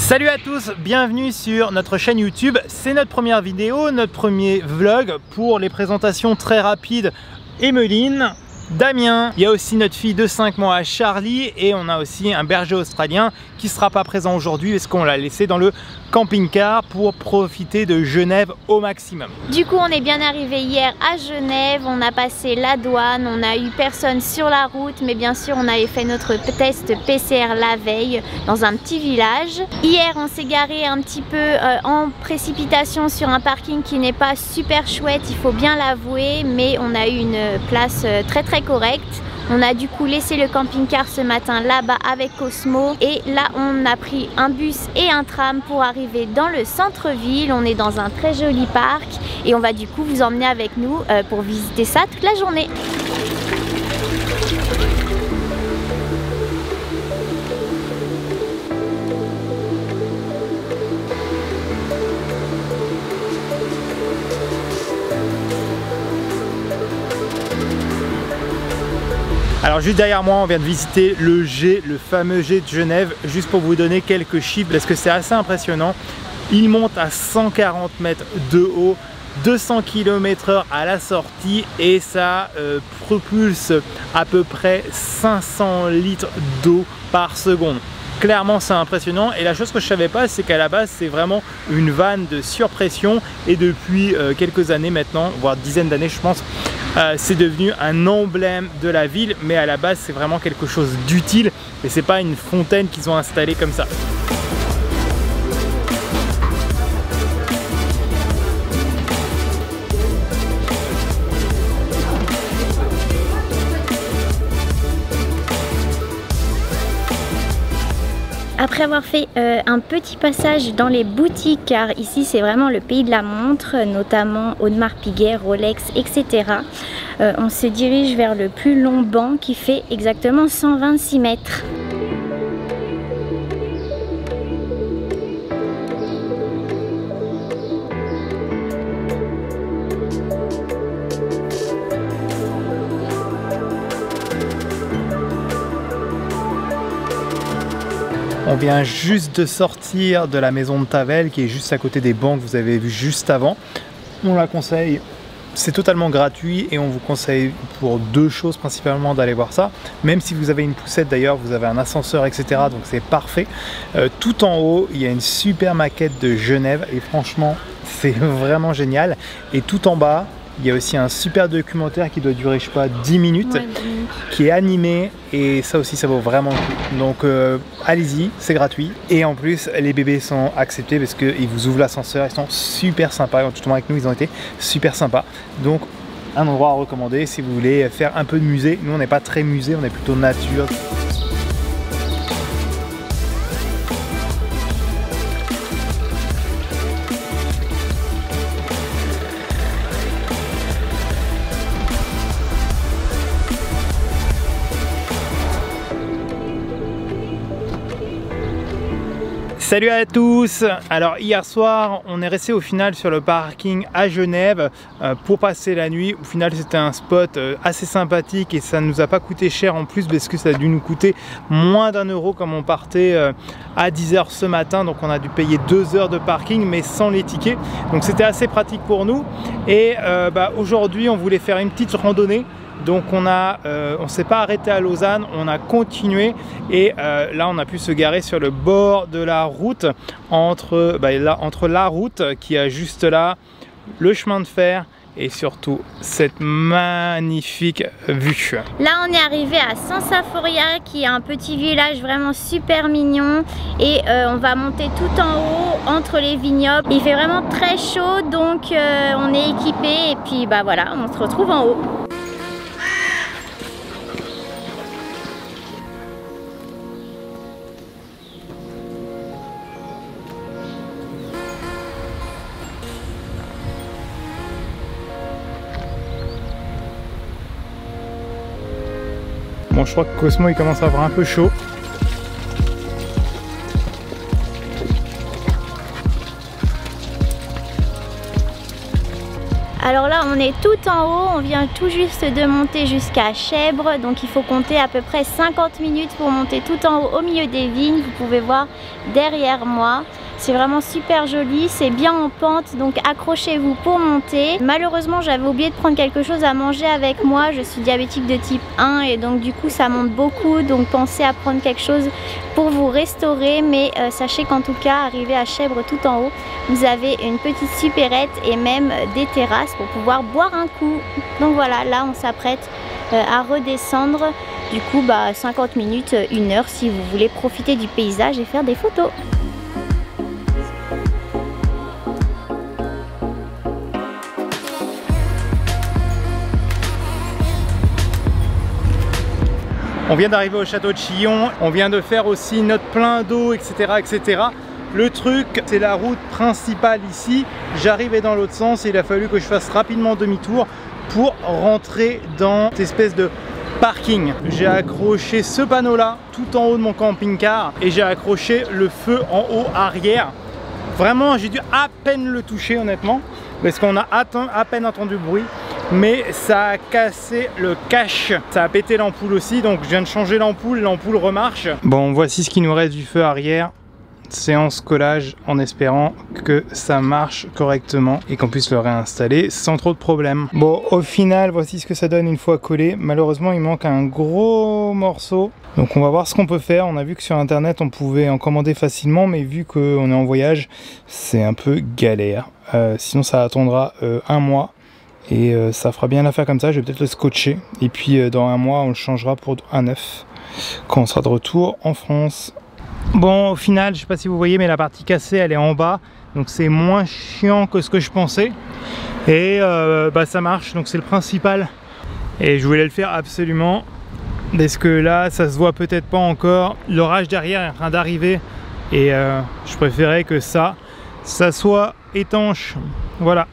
Salut à tous, bienvenue sur notre chaîne YouTube. C'est notre première vidéo, notre premier vlog pour les présentations très rapides. Emmeline, Damien, il y a aussi notre fille de 5 mois Charlie et on a aussi un berger australien qui ne sera pas présent aujourd'hui parce qu'on l'a laissé dans le camping-car pour profiter de Genève au maximum. Du coup on est bien arrivé hier à Genève, on a passé la douane, on a eu personne sur la route, mais bien sûr on avait fait notre test PCR la veille dans un petit village. Hier on s'est garé un petit peu en précipitation sur un parking qui n'est pas super chouette, il faut bien l'avouer, mais on a eu une place très correcte. On a du coup laissé le camping-car ce matin là-bas avec Cosmo et là on a pris un bus et un tram pour arriver dans le centre-ville. On est dans un très joli parc et on va du coup vous emmener avec nous pour visiter ça toute la journée. Alors juste derrière moi on vient de visiter le G, le fameux G de Genève, juste pour vous donner quelques chiffres parce que c'est assez impressionnant. Il monte à 140 mètres de haut, 200 km/h à la sortie et ça propulse à peu près 500 litres d'eau par seconde. Clairement c'est impressionnant et la chose que je savais pas c'est qu'à la base c'est vraiment une vanne de surpression et depuis quelques années maintenant, voire dizaines d'années je pense, c'est devenu un emblème de la ville, mais à la base c'est vraiment quelque chose d'utile et c'est pas une fontaine qu'ils ont installée comme ça. Après avoir fait un petit passage dans les boutiques, car ici c'est vraiment le pays de la montre, notamment Audemars Piguet, Rolex, etc. On se dirige vers le plus long banc qui fait exactement 126 mètres. On vient juste de sortir de la maison de Tavel qui est juste à côté des bancs que vous avez vu juste avant. On la conseille, c'est totalement gratuit et on vous conseille pour deux choses principalement d'aller voir ça. Même si vous avez une poussette d'ailleurs, vous avez un ascenseur etc. donc c'est parfait. Tout en haut, il y a une super maquette de Genève et franchement c'est vraiment génial. Et tout en bas, il y a aussi un super documentaire qui doit durer je sais pas 10 minutes, ouais, qui est animé et ça aussi ça vaut vraiment le coup. Donc allez-y, c'est gratuit et en plus les bébés sont acceptés parce qu'ils vous ouvrent l'ascenseur, ils sont super sympas, justement avec nous ils ont été super sympas. Donc un endroit à recommander si vous voulez faire un peu de musée. Nous on n'est pas très musée, on est plutôt nature. Salut à tous! Alors hier soir on est resté au final sur le parking à Genève pour passer la nuit. Au final c'était un spot assez sympathique et ça ne nous a pas coûté cher en plus parce que ça a dû nous coûter moins d'1 euro comme on partait à 10 h ce matin. Donc on a dû payer 2 heures de parking mais sans les tickets. Donc c'était assez pratique pour nous et aujourd'hui on voulait faire une petite randonnée. Donc on s'est pas arrêté à Lausanne, on a continué et là on a pu se garer sur le bord de la route entre la route qui a juste là le chemin de fer et surtout cette magnifique vue. Là on est arrivé à Sansaforia qui est un petit village vraiment super mignon et on va monter tout en haut entre les vignobles. Il fait vraiment très chaud donc on est équipé et puis voilà, on se retrouve en haut. Bon, je crois que Cosmo il commence à avoir un peu chaud. Alors là on est tout en haut, on vient tout juste de monter jusqu'à Chèbres, donc il faut compter à peu près 50 minutes pour monter tout en haut au milieu des vignes. Vous pouvez voir derrière moi. C'est vraiment super joli, c'est bien en pente, donc accrochez-vous pour monter. Malheureusement j'avais oublié de prendre quelque chose à manger avec moi, je suis diabétique de type 1 et donc du coup ça monte beaucoup, donc pensez à prendre quelque chose pour vous restaurer. Mais sachez qu'en tout cas, arrivé à Chèbres tout en haut, vous avez une petite supérette et même des terrasses pour pouvoir boire un coup. Donc voilà, là on s'apprête à redescendre, du coup 50 minutes, 1 heure si vous voulez profiter du paysage et faire des photos. On vient d'arriver au château de Chillon, on vient de faire aussi notre plein d'eau, etc., etc. Le truc, c'est la route principale ici. J'arrivais dans l'autre sens et il a fallu que je fasse rapidement demi-tour pour rentrer dans cette espèce de parking. J'ai accroché ce panneau-là tout en haut de mon camping-car et j'ai accroché le feu en haut arrière. Vraiment, j'ai dû à peine le toucher honnêtement parce qu'on a à peine entendu le bruit. Mais ça a cassé le cache, ça a pété l'ampoule aussi, donc je viens de changer l'ampoule remarche. Bon, voici ce qui nous reste du feu arrière. Séance collage en espérant que ça marche correctement et qu'on puisse le réinstaller sans trop de problèmes. Bon, au final, voici ce que ça donne une fois collé. Malheureusement, il manque un gros morceau. Donc on va voir ce qu'on peut faire. On a vu que sur internet on pouvait en commander facilement, mais vu qu'on est en voyage, c'est un peu galère. Sinon ça attendra 1 mois. Et ça fera bien l'affaire comme ça, je vais peut-être le scotcher. Et puis dans 1 mois, on le changera pour un neuf quand on sera de retour en France. Bon, au final, je sais pas si vous voyez, mais la partie cassée, elle est en bas. Donc c'est moins chiant que ce que je pensais. Et ça marche, donc c'est le principal. Et je voulais le faire absolument. Parce que là, ça se voit peut-être pas encore. L'orage derrière est en train d'arriver. Et je préférais que ça soit étanche. Voilà.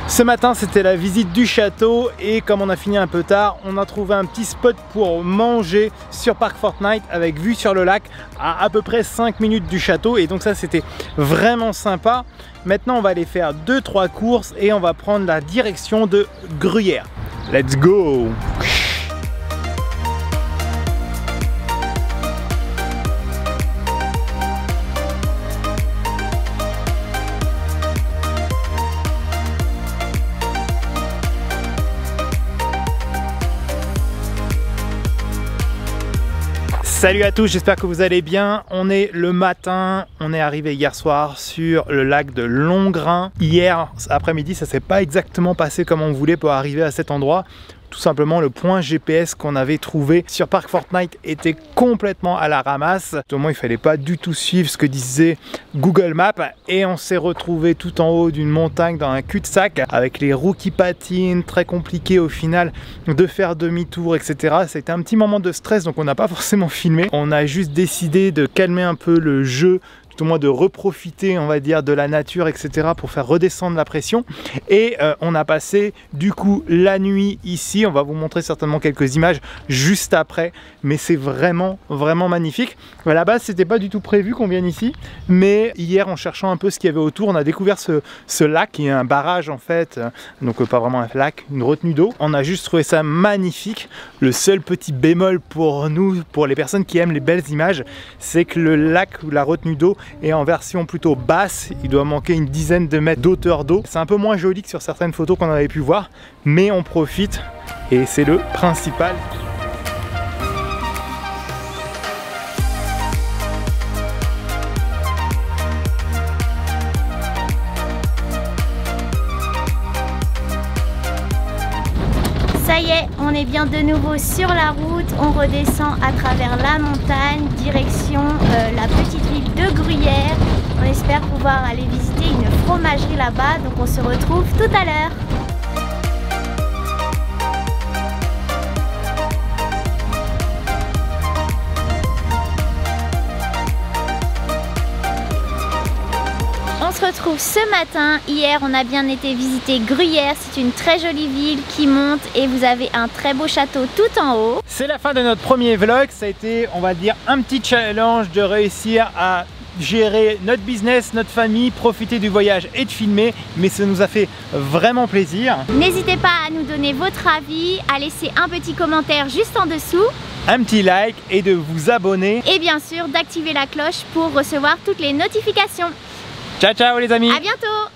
Ce matin c'était la visite du château et comme on a fini un peu tard, on a trouvé un petit spot pour manger sur Parc Fortnite avec vue sur le lac à peu près 5 minutes du château et donc ça c'était vraiment sympa. Maintenant on va aller faire 2-3 courses et on va prendre la direction de Gruyère. Let's go! Salut à tous, j'espère que vous allez bien. On est le matin, on est arrivé hier soir sur le lac de Longrin. Hier après-midi, ça s'est pas exactement passé comme on voulait pour arriver à cet endroit. Tout simplement, le point GPS qu'on avait trouvé sur Parc Fortnite était complètement à la ramasse. Au moins, il fallait pas du tout suivre ce que disait Google Maps. Et on s'est retrouvé tout en haut d'une montagne dans un cul-de-sac avec les roues qui patinent. Très compliqué au final de faire demi-tour, etc. C'était un petit moment de stress, donc on n'a pas forcément filmé. On a juste décidé de calmer un peu le jeu, au moins de reprofiter, on va dire, de la nature, etc. pour faire redescendre la pression. Et on a passé du coup la nuit ici. On va vous montrer certainement quelques images juste après, mais c'est vraiment magnifique. À la base c'était pas du tout prévu qu'on vienne ici, mais hier en cherchant un peu ce qu'il y avait autour, on a découvert ce lac qui est un barrage en fait, donc pas vraiment un lac, une retenue d'eau. On a juste trouvé ça magnifique. Le seul petit bémol pour nous, pour les personnes qui aiment les belles images, c'est que le lac ou la retenue d'eau et en version plutôt basse, il doit manquer une dizaine de mètres d'auteur d'eau. C'est un peu moins joli que sur certaines photos qu'on avait pu voir, mais on profite et c'est le principal. Ça y est, on est bien de nouveau sur la route, on redescend à travers la montagne, direction la petite ville de Gruyère. On espère pouvoir aller visiter une fromagerie là-bas, donc on se retrouve tout à l'heure. retrouve ce matin. Hier, on a bien été visiter Gruyère. C'est une très jolie ville qui monte et vous avez un très beau château tout en haut. C'est la fin de notre premier vlog. Ça a été, on va dire, un petit challenge de réussir à gérer notre business, notre famille, profiter du voyage et de filmer, mais ça nous a fait vraiment plaisir. N'hésitez pas à nous donner votre avis, à laisser un petit commentaire juste en dessous, un petit like et de vous abonner. Et bien sûr d'activer la cloche pour recevoir toutes les notifications. Ciao ciao les amis. À bientôt.